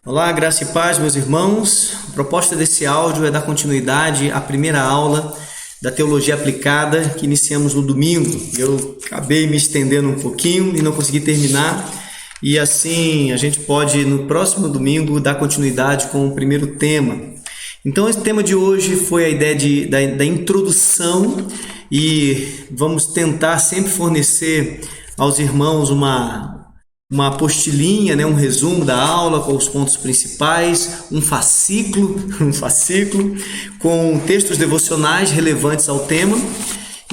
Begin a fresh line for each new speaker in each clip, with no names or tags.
Olá, graça e paz, meus irmãos. A proposta desse áudio é dar continuidade à primeira aula da Teologia Aplicada que iniciamos no domingo. Eu acabei me estendendo um pouquinho e não consegui terminar. E assim a gente pode, no próximo domingo, dar continuidade com o primeiro tema. Então, esse tema de hoje foi a ideia da introdução e vamos tentar sempre fornecer aos irmãos uma apostilinha, um resumo da aula com os pontos principais, um fascículo com textos devocionais relevantes ao tema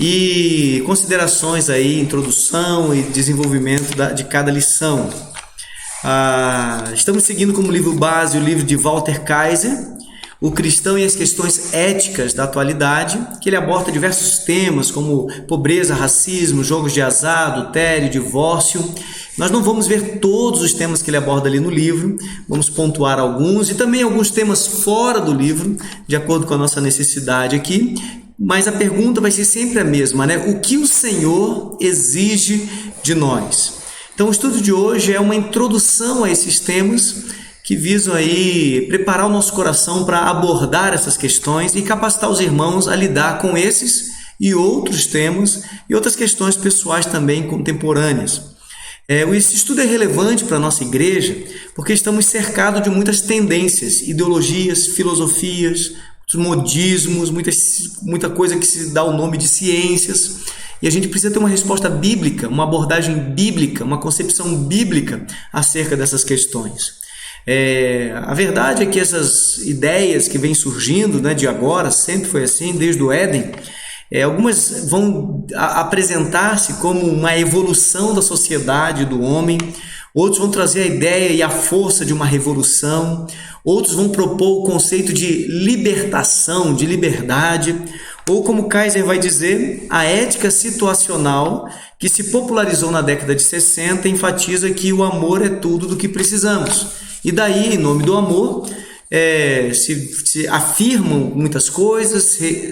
e considerações aí, introdução e desenvolvimento de cada lição. Estamos seguindo como livro base o livro de Walter Kaiser, O Cristão e as Questões Éticas da Atualidade, que ele aborda diversos temas como pobreza, racismo, jogos de azar, adultério, divórcio. Nós não vamos ver todos os temas que ele aborda ali no livro, vamos pontuar alguns e também alguns temas fora do livro, de acordo com a nossa necessidade aqui, mas a pergunta vai ser sempre a mesma, O que o Senhor exige de nós? Então o estudo de hoje é uma introdução a esses temas que visam aí preparar o nosso coração para abordar essas questões e capacitar os irmãos a lidar com esses e outros temas e outras questões pessoais também contemporâneas. Esse estudo é relevante para a nossa igreja porque estamos cercados de muitas tendências, ideologias, filosofias, modismos, muita coisa que se dá o nome de ciências, e a gente precisa ter uma resposta bíblica, uma abordagem bíblica, uma concepção bíblica acerca dessas questões. A verdade é que essas ideias que vêm surgindo, de agora, sempre foi assim, desde o Éden, algumas vão apresentar-se como uma evolução da sociedade, do homem, outros vão trazer a ideia e a força de uma revolução, outros vão propor o conceito de libertação, de liberdade, ou como Kaiser vai dizer, a ética situacional que se popularizou na década de 60 enfatiza que o amor é tudo do que precisamos. E daí, em nome do amor, se afirmam muitas coisas,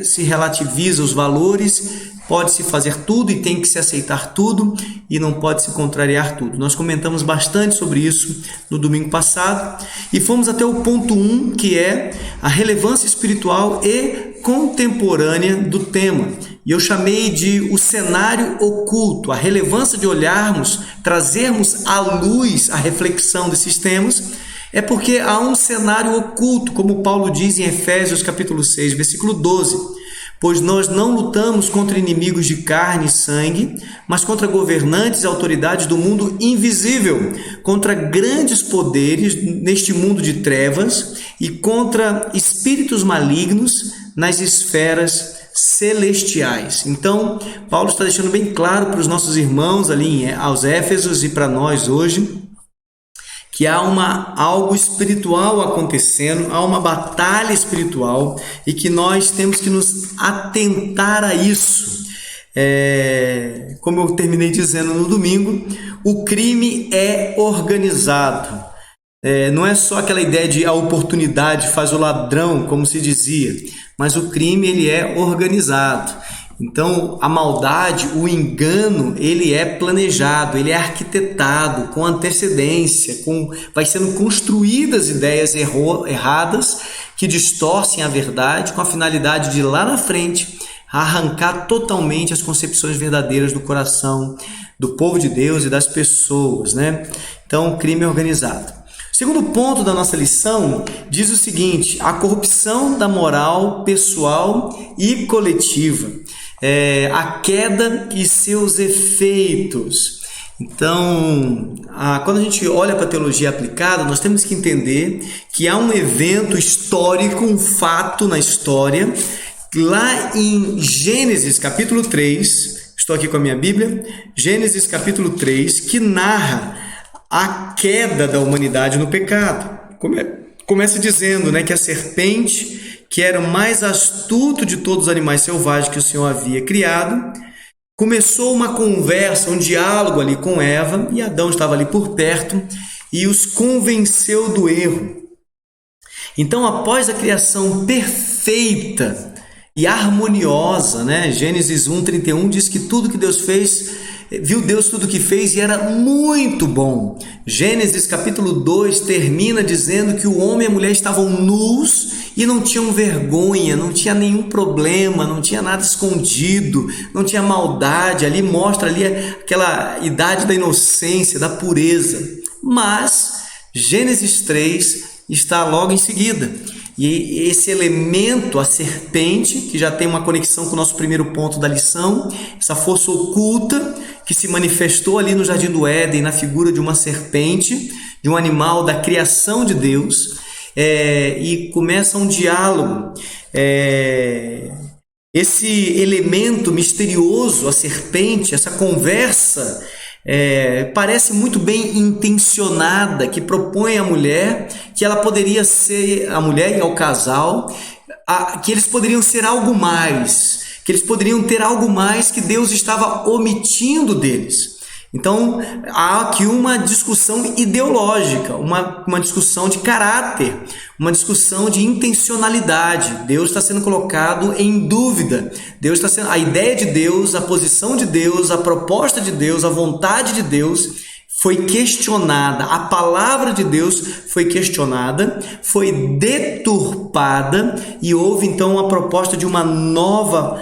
se relativiza os valores, pode-se fazer tudo e tem que se aceitar tudo e não pode se contrariar tudo. Nós comentamos bastante sobre isso no domingo passado e fomos até o ponto 1, que é a relevância espiritual e contemporânea do tema. E eu chamei de o cenário oculto, a relevância de olharmos, trazermos à luz a reflexão desses temas, é porque há um cenário oculto, como Paulo diz em Efésios capítulo 6, versículo 12, pois nós não lutamos contra inimigos de carne e sangue, mas contra governantes e autoridades do mundo invisível, contra grandes poderes neste mundo de trevas e contra espíritos malignos nas esferas celestiais. Então, Paulo está deixando bem claro para os nossos irmãos ali aos Éfesos e para nós hoje, que há algo espiritual acontecendo, há uma batalha espiritual e que nós temos que nos atentar a isso. Como eu terminei dizendo no domingo, o crime é organizado. Não é só aquela ideia de a oportunidade faz o ladrão, como se dizia, mas o crime ele é organizado. Então, a maldade, o engano, ele é planejado, ele é arquitetado com antecedência, vai sendo construídas ideias erradas que distorcem a verdade com a finalidade de lá na frente arrancar totalmente as concepções verdadeiras do coração do povo de Deus e das pessoas, Então, o crime é organizado. O segundo ponto da nossa lição diz o seguinte: a corrupção da moral pessoal e coletiva. A queda e seus efeitos. Então, quando a gente olha para a teologia aplicada, nós temos que entender que há um evento histórico, um fato na história, lá em Gênesis capítulo 3, estou aqui com a minha Bíblia, Gênesis capítulo 3, que narra a queda da humanidade no pecado. Começa dizendo que a serpente, que era o mais astuto de todos os animais selvagens que o Senhor havia criado, começou uma conversa, um diálogo ali com Eva, e Adão estava ali por perto, e os convenceu do erro. Então, após a criação perfeita e harmoniosa, Gênesis 1:31 diz que tudo que Deus fez viu Deus tudo que fez e era muito bom. Gênesis capítulo 2 termina dizendo que o homem e a mulher estavam nus e não tinham vergonha, não tinha nenhum problema, não tinha nada escondido, não tinha maldade. Ali mostra ali aquela idade da inocência, da pureza. Mas Gênesis 3 está logo em seguida. E esse elemento, a serpente, que já tem uma conexão com o nosso primeiro ponto da lição, essa força oculta que se manifestou ali no Jardim do Éden, na figura de uma serpente, de um animal da criação de Deus, e começa um diálogo. Esse elemento misterioso, a serpente, essa conversa, parece muito bem intencionada, que propõe à mulher que ela poderia ser, a mulher e ao casal, que eles poderiam ser algo mais, que eles poderiam ter algo mais que Deus estava omitindo deles. Então há aqui uma discussão ideológica, uma discussão de caráter, uma discussão de intencionalidade. Deus está sendo colocado em dúvida. A ideia de Deus, a posição de Deus, a proposta de Deus, a vontade de Deus foi questionada. A palavra de Deus foi questionada, foi deturpada e houve então uma proposta de uma nova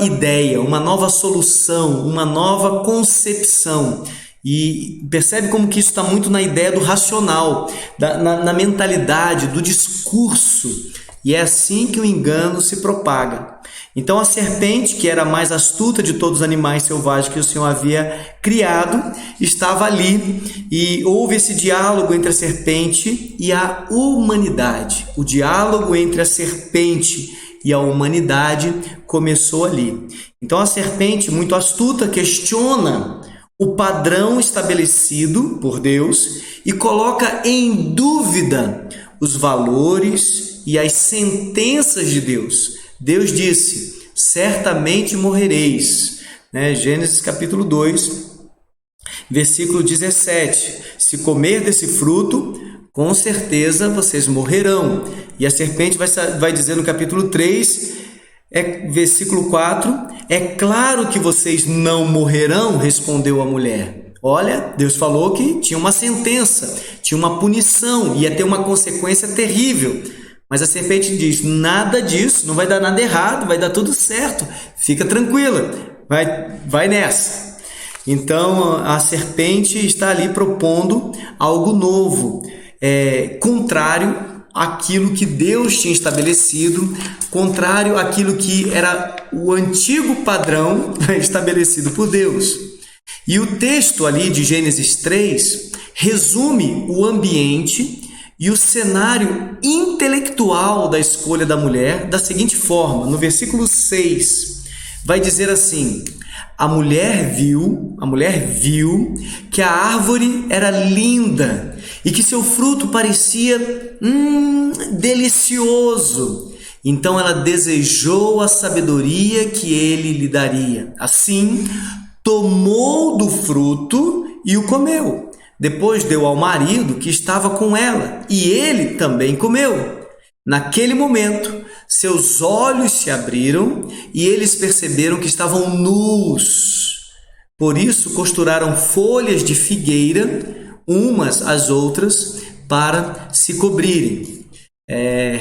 ideia, uma nova solução, uma nova concepção. E percebe como que isso está muito na ideia do racional, na mentalidade, do discurso. E é assim que o engano se propaga. Então a serpente, que era a mais astuta de todos os animais selvagens que o Senhor havia criado, estava ali e houve esse diálogo entre a serpente e a humanidade. O diálogo entre a serpente e a humanidade começou ali. Então a serpente, muito astuta, questiona o padrão estabelecido por Deus e coloca em dúvida os valores e as sentenças de Deus. Deus disse: certamente morrereis. Gênesis capítulo 2, versículo 17. Se comer desse fruto, com certeza vocês morrerão. E a serpente vai dizer no capítulo 3, versículo 4, é claro que vocês não morrerão, respondeu a mulher. Olha, Deus falou que tinha uma sentença, tinha uma punição, ia ter uma consequência terrível. Mas a serpente diz: nada disso, não vai dar nada errado, vai dar tudo certo, fica tranquila, vai nessa. Então a serpente está ali propondo algo novo, contrário àquilo que Deus tinha estabelecido, contrário àquilo que era o antigo padrão estabelecido por Deus. E o texto ali de Gênesis 3 resume o ambiente e o cenário intelectual da escolha da mulher da seguinte forma: no versículo 6 vai dizer assim: a mulher viu que a árvore era linda e que seu fruto parecia delicioso. Então ela desejou a sabedoria que ele lhe daria. Assim, tomou do fruto e o comeu. Depois deu ao marido que estava com ela, e ele também comeu. Naquele momento, seus olhos se abriram e eles perceberam que estavam nus. Por isso, costuraram folhas de figueira, umas às outras, para se cobrirem.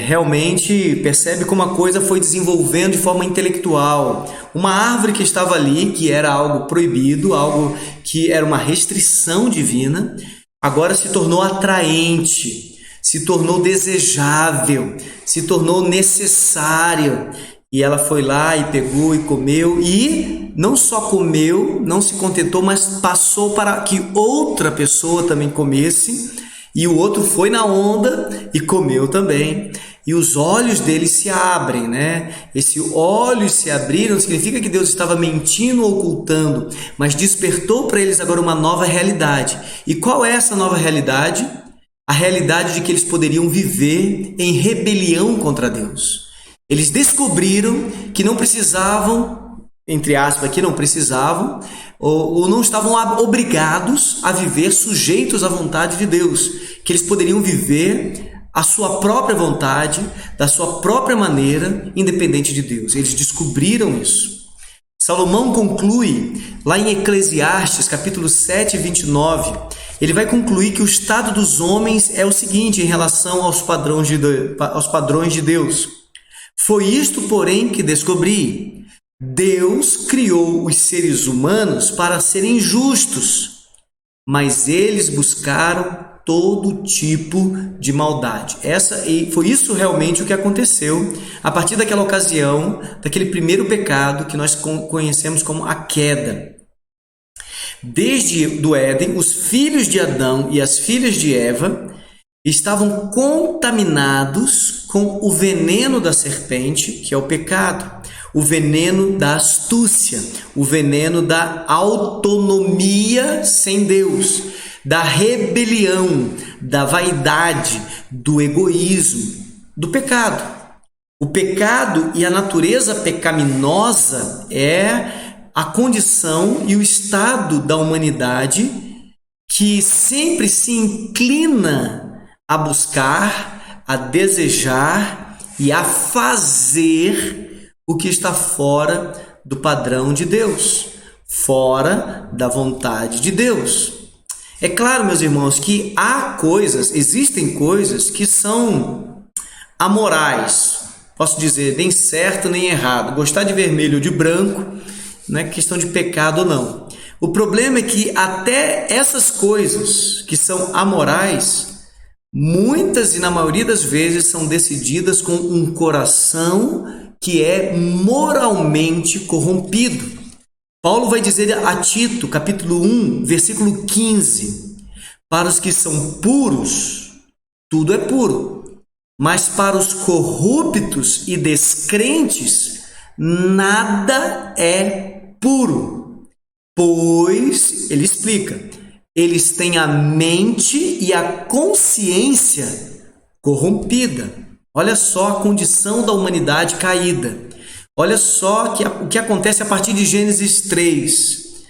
Realmente percebe como a coisa foi desenvolvendo de forma intelectual. Uma árvore que estava ali, que era algo proibido, algo que era uma restrição divina, agora se tornou atraente, se tornou desejável, se tornou necessário. E ela foi lá e pegou e comeu, e não só comeu, não se contentou, mas passou para que outra pessoa também comesse. E o outro foi na onda e comeu também. E os olhos dele se abrem, Esses olhos se abriram significa que Deus estava mentindo ou ocultando, mas despertou para eles agora uma nova realidade. E qual é essa nova realidade? A realidade de que eles poderiam viver em rebelião contra Deus. Eles descobriram que não precisavam, entre aspas aqui, não precisavam, ou não estavam obrigados a viver sujeitos à vontade de Deus, que eles poderiam viver a sua própria vontade, da sua própria maneira, independente de Deus. Eles descobriram isso. Salomão conclui lá em Eclesiastes, capítulo 7, 29, ele vai concluir que o estado dos homens é o seguinte em relação aos padrões de Deus. Foi isto, porém, que descobri. Deus criou os seres humanos para serem justos, mas eles buscaram todo tipo de maldade. Foi isso realmente o que aconteceu a partir daquela ocasião, daquele primeiro pecado que nós conhecemos como a queda. Desde do Éden, os filhos de Adão e as filhas de Eva estavam contaminados com o veneno da serpente, que é o pecado, o veneno da astúcia, o veneno da autonomia sem Deus, da rebelião, da vaidade, do egoísmo, do pecado. O pecado e a natureza pecaminosa é a condição e o estado da humanidade que sempre se inclina a buscar, a desejar e a fazer o que está fora do padrão de Deus, fora da vontade de Deus. É claro, meus irmãos, que existem coisas que são amorais. Posso dizer, nem certo nem errado. Gostar de vermelho ou de branco não é questão de pecado ou não. O problema é que até essas coisas que são amorais, muitas e na maioria das vezes são decididas com um coração que é moralmente corrompido. Paulo vai dizer a Tito, capítulo 1, versículo 15, para os que são puros, tudo é puro, mas para os corruptos e descrentes, nada é puro. Pois, ele explica, eles têm a mente e a consciência corrompida. Olha só a condição da humanidade caída. Olha só o que acontece a partir de Gênesis 3.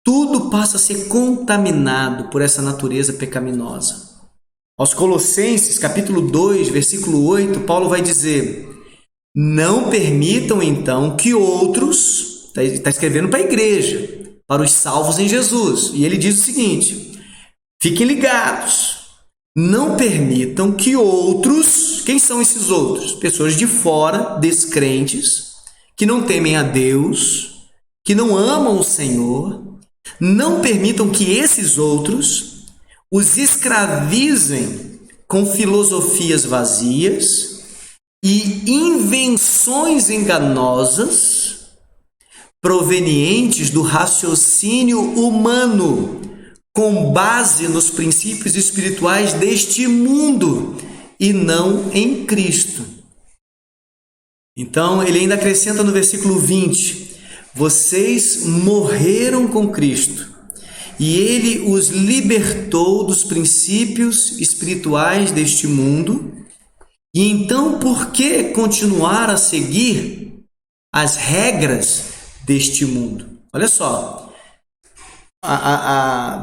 Tudo passa a ser contaminado por essa natureza pecaminosa. Aos Colossenses, capítulo 2, versículo 8, Paulo vai dizer: não permitam então que outros, está escrevendo para a igreja, para os salvos em Jesus, e ele diz o seguinte: fiquem ligados, não permitam que outros, quem são esses outros? Pessoas de fora, descrentes, que não temem a Deus, que não amam o Senhor, não permitam que esses outros os escravizem com filosofias vazias e invenções enganosas provenientes do raciocínio humano, com base nos princípios espirituais deste mundo e não em Cristo. Então, ele ainda acrescenta no versículo 20: vocês morreram com Cristo e ele os libertou dos princípios espirituais deste mundo. E então, por que continuar a seguir as regras deste mundo? Olha só,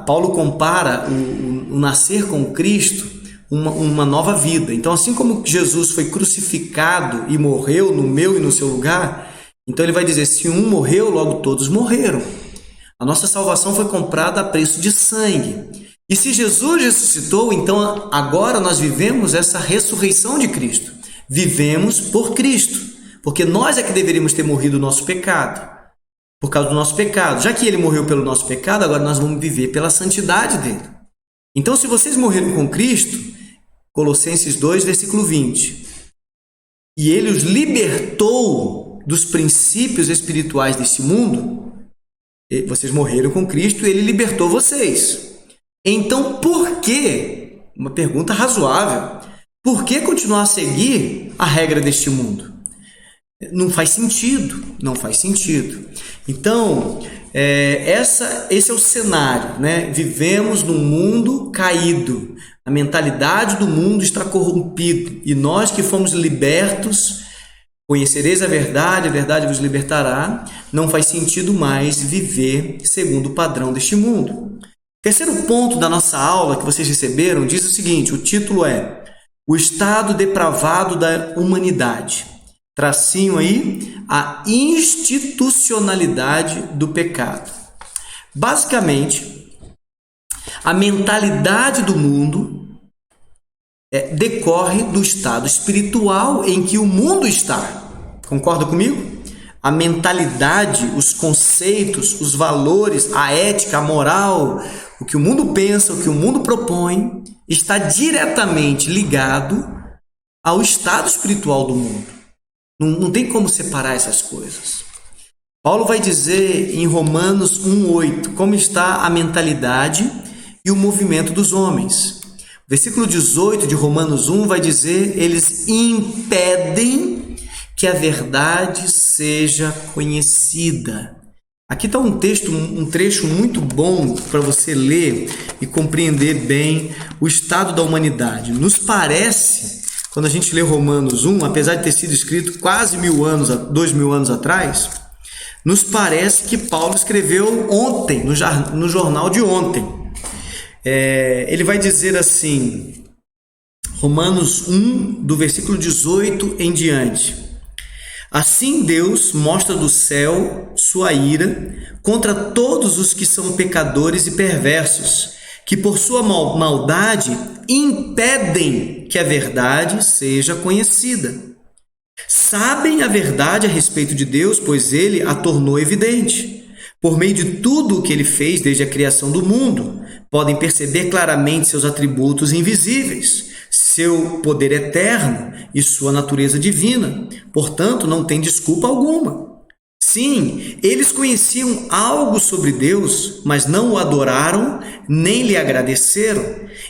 Paulo compara o nascer com Cristo uma nova vida. Então, assim como Jesus foi crucificado e morreu no meu e no seu lugar, então ele vai dizer, se um morreu, logo todos morreram. A nossa salvação foi comprada a preço de sangue. E se Jesus ressuscitou, então agora nós vivemos essa ressurreição de Cristo. Vivemos por Cristo, porque nós é que deveríamos ter morrido o nosso pecado, por causa do nosso pecado. Já que ele morreu pelo nosso pecado, agora nós vamos viver pela santidade dele. Então, se vocês morreram com Cristo, Colossenses 2, versículo 20, e ele os libertou dos princípios espirituais desse mundo, vocês morreram com Cristo e ele libertou vocês. Então, por que, uma pergunta razoável, por que continuar a seguir a regra deste mundo? Não faz sentido, não faz sentido. Então, esse é o cenário, né? Vivemos num mundo caído, a mentalidade do mundo está corrompida, e nós que fomos libertos, conhecereis a verdade vos libertará, não faz sentido mais viver segundo o padrão deste mundo. Terceiro ponto da nossa aula que vocês receberam diz o seguinte, o título é O Estado Depravado da Humanidade. Tracinho aí, a institucionalidade do pecado. Basicamente, a mentalidade do mundo decorre do estado espiritual em que o mundo está. Concorda comigo? A mentalidade, os conceitos, os valores, a ética, a moral, o que o mundo pensa, o que o mundo propõe, está diretamente ligado ao estado espiritual do mundo. Não tem como separar essas coisas. Paulo vai dizer em Romanos 1,8 como está a mentalidade e o movimento dos homens. Versículo 18 de Romanos 1 vai dizer: eles impedem que a verdade seja conhecida. Aqui está um trecho muito bom para você ler e compreender bem o estado da humanidade. Nos parece, quando a gente lê Romanos 1, apesar de ter sido escrito quase 2.000 anos atrás, nos parece que Paulo escreveu ontem, no jornal de ontem. Ele vai dizer assim, Romanos 1, do versículo 18 em diante: assim Deus mostra do céu sua ira contra todos os que são pecadores e perversos, que por sua maldade impedem que a verdade seja conhecida. Sabem a verdade a respeito de Deus, pois ele a tornou evidente. Por meio de tudo o que ele fez desde a criação do mundo, podem perceber claramente seus atributos invisíveis, seu poder eterno e sua natureza divina. Portanto, não tem desculpa alguma. Sim, eles conheciam algo sobre Deus, mas não o adoraram nem lhe agradeceram.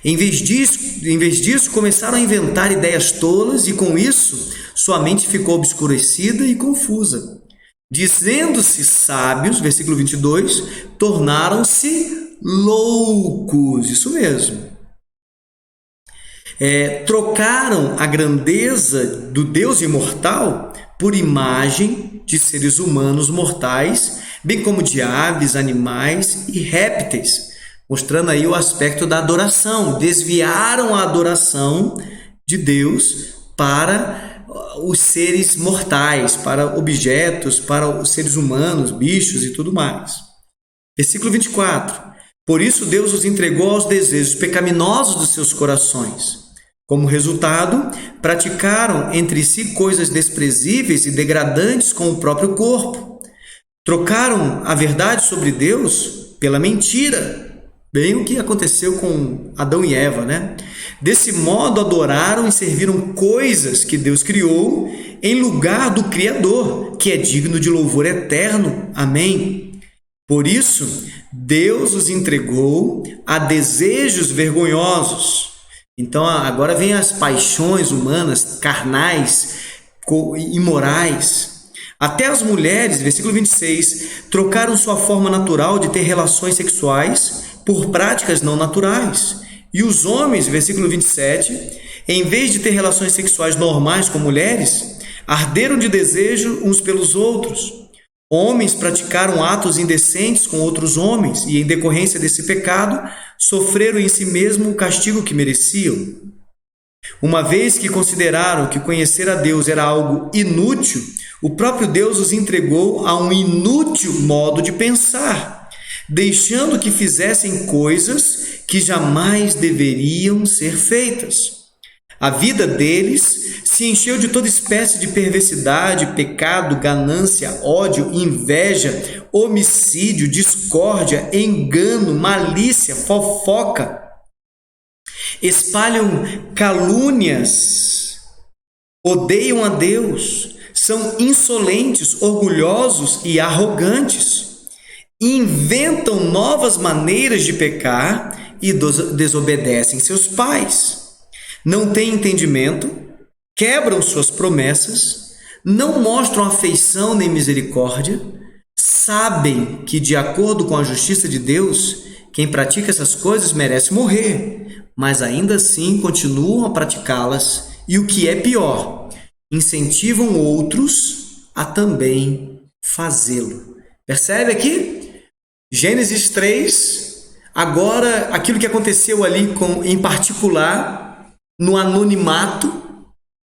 Em vez disso, começaram a inventar ideias tolas e, com isso, sua mente ficou obscurecida e confusa. Dizendo-se sábios, versículo 22, tornaram-se loucos. Isso mesmo. Trocaram a grandeza do Deus imortal por imagem de seres humanos mortais, bem como de aves, animais e répteis, mostrando aí o aspecto da adoração. Desviaram a adoração de Deus para os seres mortais, para objetos, para os seres humanos, bichos e tudo mais. Versículo 24. Por isso Deus os entregou aos desejos pecaminosos dos seus corações. Como resultado, praticaram entre si coisas desprezíveis e degradantes com o próprio corpo. Trocaram a verdade sobre Deus pela mentira. Bem o que aconteceu com Adão e Eva, né? Desse modo, adoraram e serviram coisas que Deus criou em lugar do Criador, que é digno de louvor eterno. Amém? Por isso, Deus os entregou a desejos vergonhosos. Então, agora vem as paixões humanas, carnais, imorais. Até as mulheres, versículo 26, trocaram sua forma natural de ter relações sexuais por práticas não naturais. E os homens, versículo 27, em vez de ter relações sexuais normais com mulheres, arderam de desejo uns pelos outros. Homens praticaram atos indecentes com outros homens e, em decorrência desse pecado, sofreram em si mesmo o castigo que mereciam. Uma vez que consideraram que conhecer a Deus era algo inútil, o próprio Deus os entregou a um inútil modo de pensar, deixando que fizessem coisas que jamais deveriam ser feitas. A vida deles se encheu de toda espécie de perversidade, pecado, ganância, ódio, inveja, homicídio, discórdia, engano, malícia, fofoca. Espalham calúnias, odeiam a Deus, são insolentes, orgulhosos e arrogantes. Inventam novas maneiras de pecar e desobedecem seus pais. Não têm entendimento, quebram suas promessas, não mostram afeição nem misericórdia, sabem que, de acordo com a justiça de Deus, quem pratica essas coisas merece morrer, mas ainda assim continuam a praticá-las e, o que é pior, incentivam outros a também fazê-lo. Percebe aqui? Gênesis 3, agora aquilo que aconteceu ali em particular no anonimato,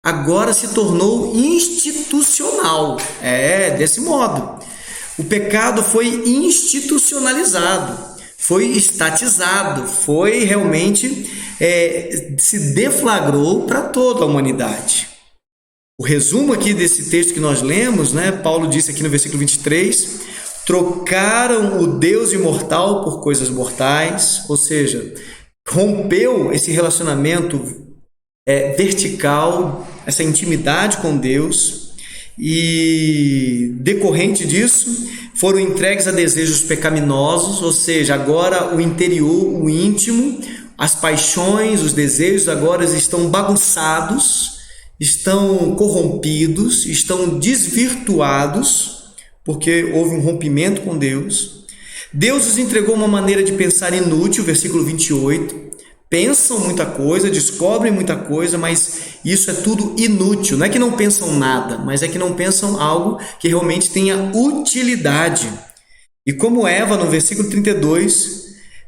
agora se tornou institucional. Desse modo. O pecado foi institucionalizado, foi estatizado, foi realmente se deflagrou para toda a humanidade. O resumo aqui desse texto que nós lemos, né? Paulo disse aqui no versículo 23, trocaram o Deus imortal por coisas mortais, ou seja, rompeu esse relacionamento vertical, essa intimidade com Deus, e decorrente disso foram entregues a desejos pecaminosos, ou seja, agora o interior, o íntimo, as paixões, os desejos agora estão bagunçados, estão corrompidos, estão desvirtuados, porque houve um rompimento com Deus. Deus os entregou uma maneira de pensar inútil, versículo 28. Pensam muita coisa, descobrem muita coisa, mas isso é tudo inútil. Não é que não pensam nada, mas é que não pensam algo que realmente tenha utilidade. E como Eva, no versículo 32,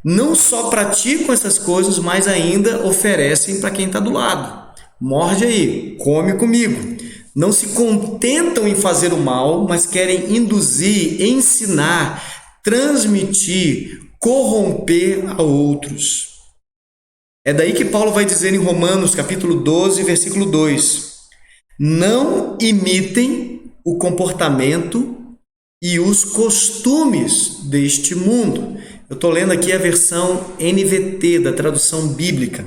não só praticam essas coisas, mas ainda oferecem para quem está do lado. Morde aí, come comigo. Não se contentam em fazer o mal, mas querem induzir, ensinar, transmitir, corromper a outros. É daí que Paulo vai dizer em Romanos, capítulo 12, versículo 2: não imitem o comportamento e os costumes deste mundo. Eu estou lendo aqui a versão NVT, da tradução bíblica.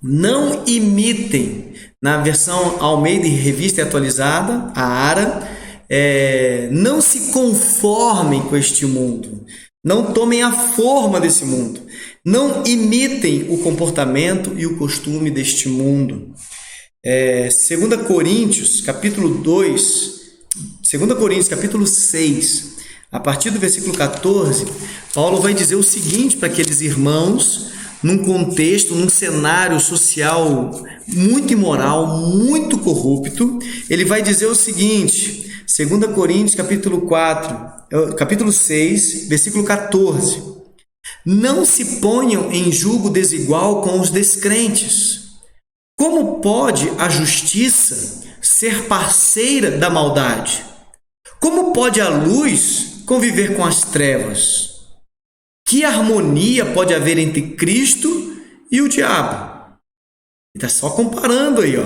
Não imitem, na versão Almeida e Revista Atualizada, a ARA, não se conformem com este mundo, não tomem a forma desse mundo, não imitem o comportamento e o costume deste mundo. 2 Coríntios, capítulo 2, 2 Coríntios, capítulo 6, a partir do versículo 14, Paulo vai dizer o seguinte para aqueles irmãos, num contexto, num cenário social muito imoral, muito corrupto. Ele vai dizer o seguinte, 2 Coríntios, capítulo 6, versículo 14: não se ponham em julgo desigual com os descrentes. Como pode a justiça ser parceira da maldade? Como pode a luz conviver com as trevas? Que harmonia pode haver entre Cristo e o diabo? Ele está só comparando aí, ó.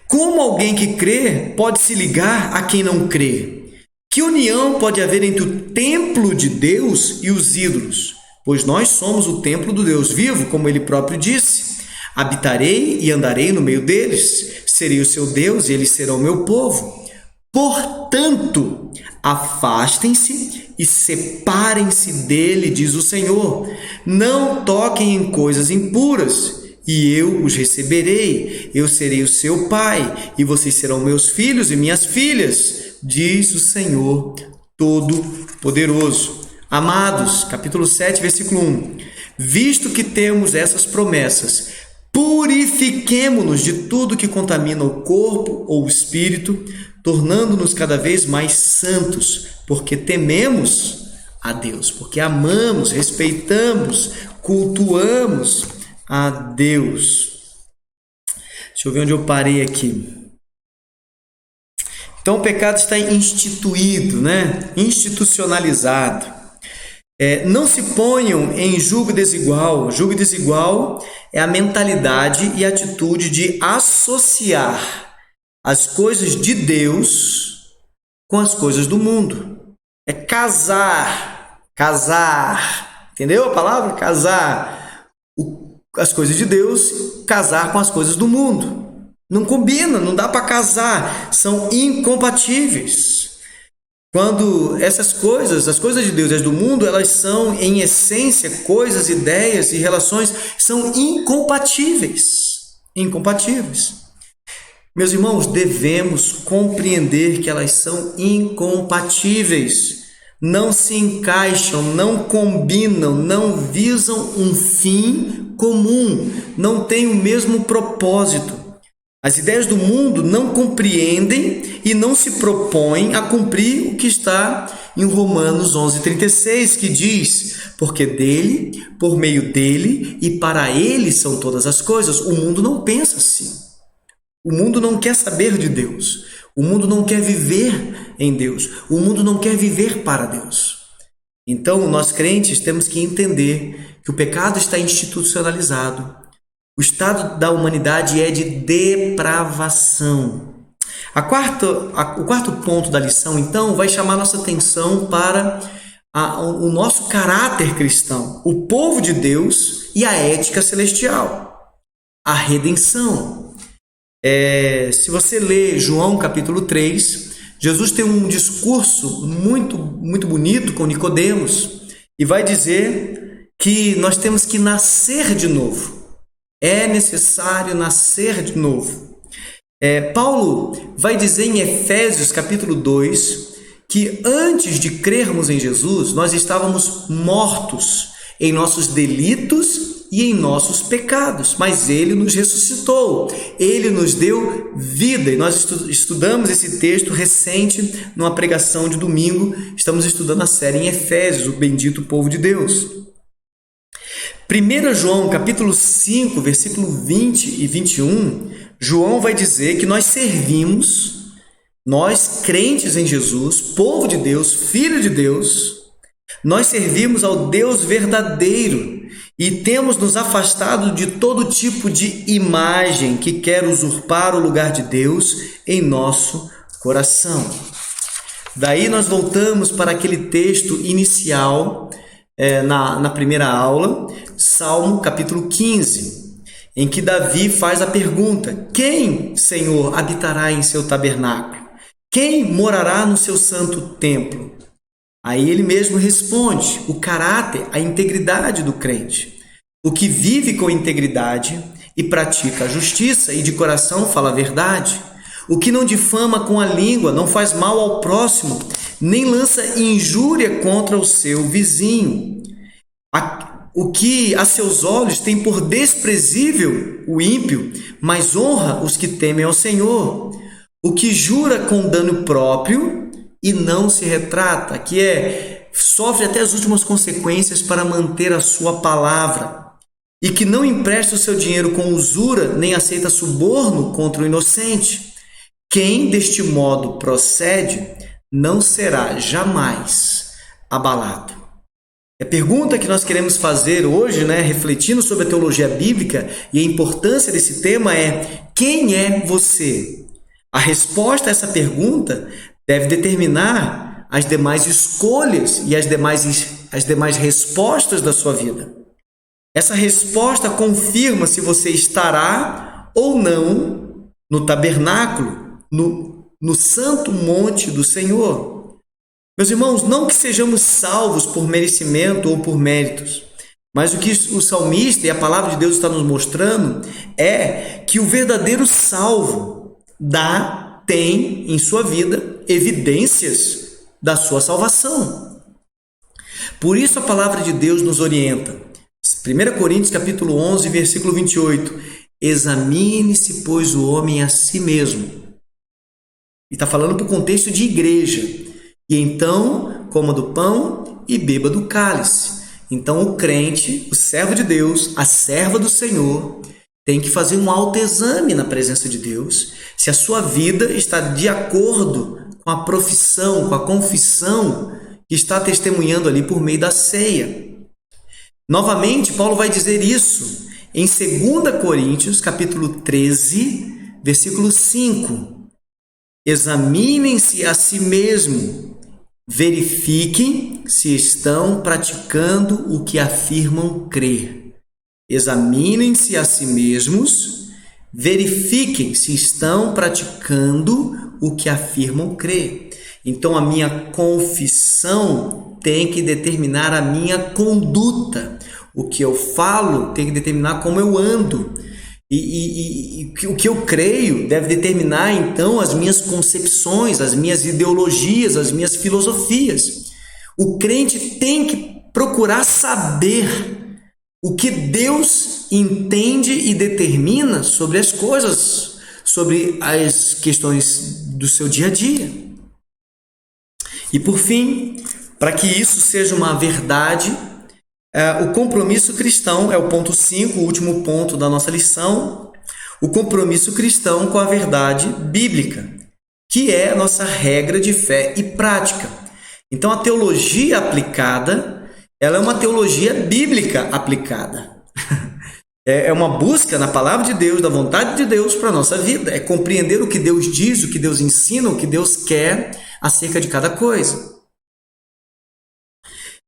Como alguém que crê pode se ligar a quem não crê? Que união pode haver entre o templo de Deus e os ídolos? Pois nós somos o templo do Deus vivo, como ele próprio disse. Habitarei e andarei no meio deles, serei o seu Deus e eles serão o meu povo. Portanto, afastem-se e separem-se dele, diz o Senhor. Não toquem em coisas impuras, e eu os receberei. Eu serei o seu pai, e vocês serão meus filhos e minhas filhas, diz o Senhor Todo-Poderoso. Amados, capítulo 7, versículo 1. Visto que temos essas promessas, purifiquemo-nos de tudo que contamina o corpo ou o espírito, tornando-nos cada vez mais santos, porque tememos a Deus, porque amamos, respeitamos, cultuamos a Deus. Deixa eu ver onde eu parei aqui. Então o pecado está instituído, né? Institucionalizado. Não se ponham em julgo desigual. Julgo desigual é a mentalidade e atitude de associar as coisas de Deus com as coisas do mundo. É casar, entendeu a palavra? Casar as coisas de Deus, casar com as coisas do mundo. Não combina, não dá para casar, são incompatíveis. Quando essas coisas, as coisas de Deus e as do mundo, elas são, em essência, coisas, ideias e relações, são incompatíveis. Incompatíveis. Meus irmãos, devemos compreender que elas são incompatíveis. Não se encaixam, não combinam, não visam um fim comum, não têm o mesmo propósito. As ideias do mundo não compreendem e não se propõem a cumprir o que está em Romanos 11:36, que diz: porque dele, por meio dele e para ele são todas as coisas. O mundo não pensa assim. O mundo não quer saber de Deus. O mundo não quer viver em Deus. O mundo não quer viver para Deus. Então, nós crentes temos que entender que o pecado está institucionalizado. O estado da humanidade é de depravação. O quarto ponto da lição, então, vai chamar nossa atenção para o nosso caráter cristão, o povo de Deus e a ética celestial, a redenção. Se você ler João capítulo 3, Jesus tem um discurso muito, muito bonito com Nicodemos e vai dizer que nós temos que nascer de novo. É necessário nascer de novo. Paulo vai dizer em Efésios capítulo 2 que antes de crermos em Jesus, nós estávamos mortos em nossos delitos e em nossos pecados, mas Ele nos ressuscitou, Ele nos deu vida, e nós estudamos esse texto recente numa pregação de domingo, estamos estudando a série em Efésios, o bendito povo de Deus. 1 João capítulo 5, versículo 20 e 21, João vai dizer que nós servimos, nós crentes em Jesus, povo de Deus, filho de Deus, nós servimos ao Deus verdadeiro e temos nos afastado de todo tipo de imagem que quer usurpar o lugar de Deus em nosso coração. Daí nós voltamos para aquele texto inicial na primeira aula, Salmo capítulo 15, em que Davi faz a pergunta: quem, Senhor, habitará em seu tabernáculo? Quem morará no seu santo templo? Aí ele mesmo responde: o caráter, a integridade do crente. O que vive com integridade e pratica a justiça e de coração fala a verdade. O que não difama com a língua, não faz mal ao próximo, nem lança injúria contra o seu vizinho. O que a seus olhos tem por desprezível o ímpio, mas honra os que temem ao Senhor. O que jura com dano próprio e não se retrata, que sofre até as últimas consequências para manter a sua palavra, e que não empresta o seu dinheiro com usura, nem aceita suborno contra o inocente. Quem deste modo procede não será jamais abalado. A pergunta que nós queremos fazer hoje, refletindo sobre a teologia bíblica e a importância desse tema é: quem é você? A resposta a essa pergunta deve determinar as demais escolhas e as demais respostas da sua vida. Essa resposta confirma se você estará ou não no tabernáculo, no santo monte do Senhor. Meus irmãos, não que sejamos salvos por merecimento ou por méritos, mas o que o salmista e a palavra de Deus está nos mostrando é que o verdadeiro salvo tem em sua vida evidências da sua salvação. Por isso a palavra de Deus nos orienta. 1 Coríntios capítulo 11, versículo 28. Examine-se, pois, o homem a si mesmo. E está falando para o contexto de igreja. E então coma do pão e beba do cálice. Então o crente, o servo de Deus, a serva do Senhor, tem que fazer um autoexame na presença de Deus, se a sua vida está de acordo com a profissão, com a confissão que está testemunhando ali por meio da ceia. Novamente, Paulo vai dizer isso em 2 Coríntios, capítulo 13, versículo 5. Examinem-se a si mesmo, verifiquem se estão praticando o que afirmam crer. Examinem-se a si mesmos, verifiquem se estão praticando o que afirmam crer. Então, a minha confissão tem que determinar a minha conduta. O que eu falo tem que determinar como eu ando. E o que eu creio deve determinar, então, as minhas concepções, as minhas ideologias, as minhas filosofias. O crente tem que procurar saber o que Deus entende e determina sobre as coisas, sobre as questões do seu dia a dia. E por fim, para que isso seja uma verdade, o compromisso cristão é o ponto 5, o último ponto da nossa lição, o compromisso cristão com a verdade bíblica, que é a nossa regra de fé e prática. Então, a teologia aplicada, ela é uma teologia bíblica aplicada. É uma busca na palavra de Deus, da vontade de Deus para a nossa vida. É compreender o que Deus diz, o que Deus ensina, o que Deus quer acerca de cada coisa.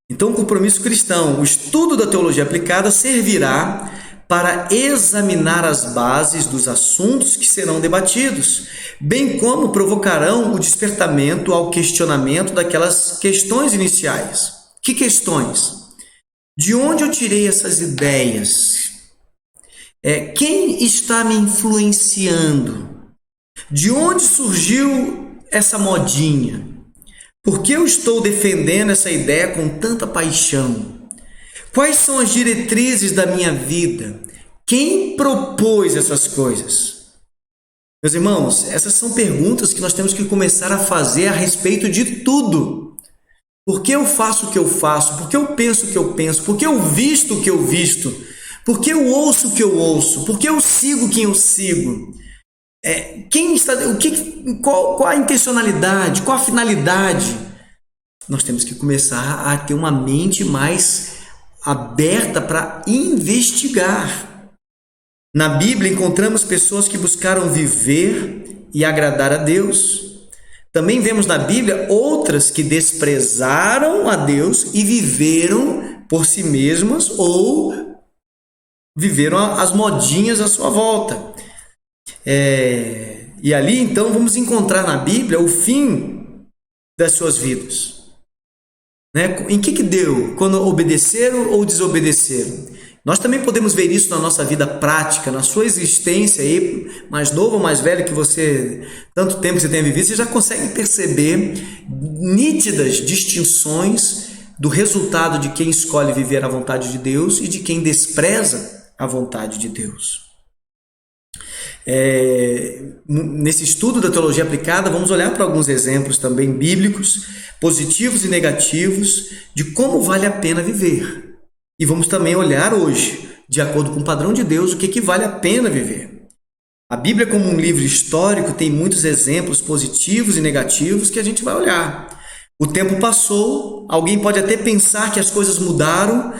Então, o compromisso cristão, o estudo da teologia aplicada servirá para examinar as bases dos assuntos que serão debatidos, bem como provocarão o despertamento ao questionamento daquelas questões iniciais. Que questões? De onde eu tirei essas ideias? Quem está me influenciando? De onde surgiu essa modinha? Por que eu estou defendendo essa ideia com tanta paixão? Quais são as diretrizes da minha vida? Quem propôs essas coisas? Meus irmãos, essas são perguntas que nós temos que começar a fazer a respeito de tudo. Por que eu faço o que eu faço? Por que eu penso o que eu penso? Por que eu visto o que eu visto? Por que eu ouço o que eu ouço? Por que eu sigo quem eu sigo? Qual a intencionalidade? Qual a finalidade? Nós temos que começar a ter uma mente mais aberta para investigar. Na Bíblia encontramos pessoas que buscaram viver e agradar a Deus. Também vemos na Bíblia outras que desprezaram a Deus e viveram por si mesmas ou viveram as modinhas à sua volta. E ali, então, vamos encontrar na Bíblia o fim das suas vidas. Em que deu? Quando obedeceram ou desobedeceram? Nós também podemos ver isso na nossa vida prática, na sua existência, aí, mais novo ou mais velho que você, tanto tempo que você tenha vivido, você já consegue perceber nítidas distinções do resultado de quem escolhe viver a vontade de Deus e de quem despreza a vontade de Deus. Nesse estudo da teologia aplicada, vamos olhar para alguns exemplos também bíblicos, positivos e negativos, de como vale a pena viver. E vamos também olhar hoje, de acordo com o padrão de Deus, o que vale a pena viver. A Bíblia, como um livro histórico, tem muitos exemplos positivos e negativos que a gente vai olhar. O tempo passou, alguém pode até pensar que as coisas mudaram,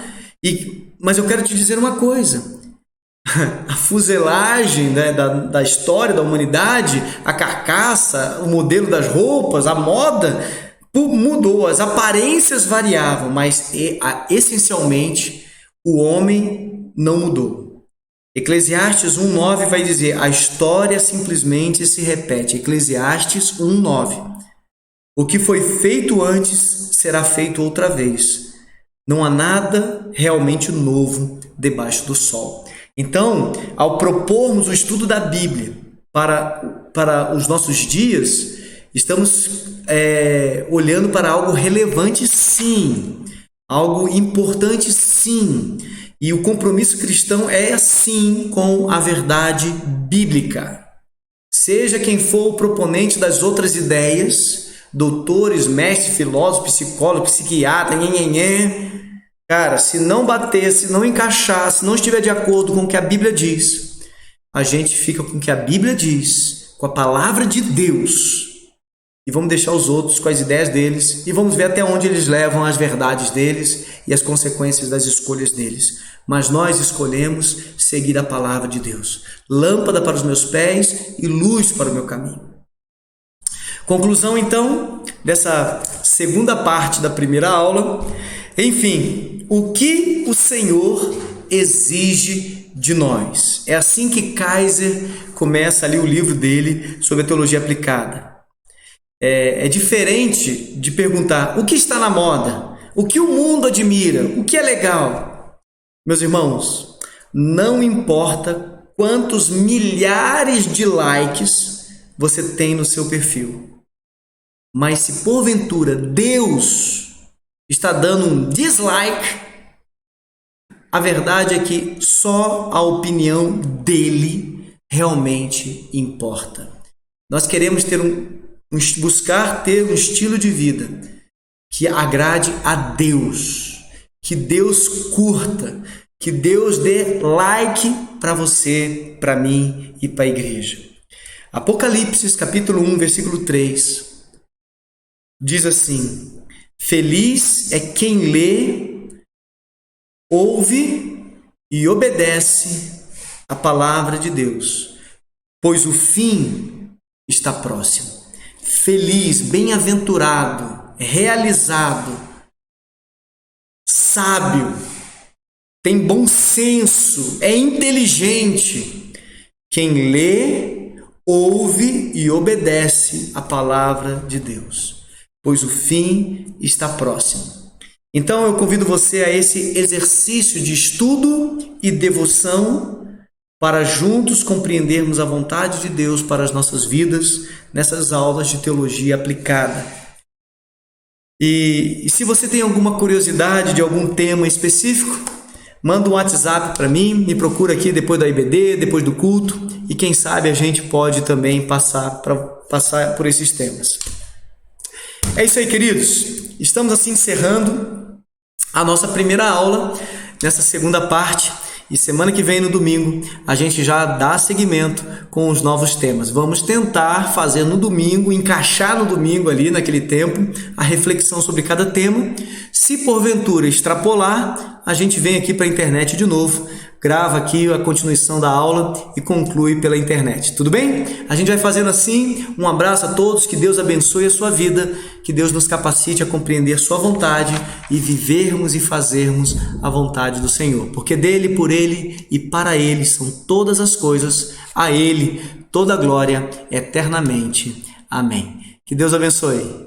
mas eu quero te dizer uma coisa. A fuselagem, né, da história da humanidade, a carcaça, o modelo das roupas, a moda mudou, as aparências variavam, mas essencialmente o homem não mudou. Eclesiastes 1:9 vai dizer: a história simplesmente se repete. Eclesiastes 1:9. O que foi feito antes será feito outra vez. Não há nada realmente novo debaixo do sol. Então, ao propormos o estudo da Bíblia para os nossos dias, estamos olhando para algo relevante, sim, algo importante, sim, e o compromisso cristão é assim com a verdade bíblica. Seja quem for o proponente das outras ideias, doutores, mestres, filósofos, psicólogos, psiquiatras, cara, se não bater, se não encaixar, se não estiver de acordo com o que a Bíblia diz, a gente fica com o que a Bíblia diz, com a palavra de Deus, e vamos deixar os outros com as ideias deles, e vamos ver até onde eles levam as verdades deles e as consequências das escolhas deles. Mas nós escolhemos seguir a palavra de Deus. Lâmpada para os meus pés e luz para o meu caminho. Conclusão, então, dessa segunda parte da primeira aula. Enfim, o que o Senhor exige de nós? É assim que Kaiser começa ali o livro dele sobre a teologia aplicada. É diferente de perguntar o que está na moda, o que o mundo admira, o que é legal. Meus irmãos, não importa quantos milhares de likes você tem no seu perfil, mas se porventura Deus está dando um dislike, a verdade é que só a opinião dele realmente importa. Nós queremos buscar ter um estilo de vida que agrade a Deus, que Deus curta, que Deus dê like para você, para mim e para a igreja. Apocalipse, capítulo 1, versículo 3, diz assim: feliz é quem lê, ouve e obedece a palavra de Deus, pois o fim está próximo. Feliz, bem-aventurado, realizado, sábio, tem bom senso, é inteligente quem lê, ouve e obedece a palavra de Deus, pois o fim está próximo. Então eu convido você a esse exercício de estudo e devoção para juntos compreendermos a vontade de Deus para as nossas vidas nessas aulas de teologia aplicada. E se você tem alguma curiosidade de algum tema específico, manda um WhatsApp para mim, me procura aqui depois da IBD, depois do culto, e quem sabe a gente pode também passar por esses temas. É isso aí, queridos. Estamos assim encerrando a nossa primeira aula nessa segunda parte. E semana que vem, no domingo, a gente já dá seguimento com os novos temas. Vamos tentar fazer no domingo, encaixar no domingo ali, naquele tempo, a reflexão sobre cada tema. Se porventura extrapolar, a gente vem aqui para a internet de novo, grava aqui a continuação da aula e conclui pela internet. Tudo bem? A gente vai fazendo assim. Um abraço a todos, que Deus abençoe a sua vida, que Deus nos capacite a compreender sua vontade e vivermos e fazermos a vontade do Senhor. Porque dele, por ele e para ele são todas as coisas, a ele toda a glória eternamente. Amém. Que Deus abençoe.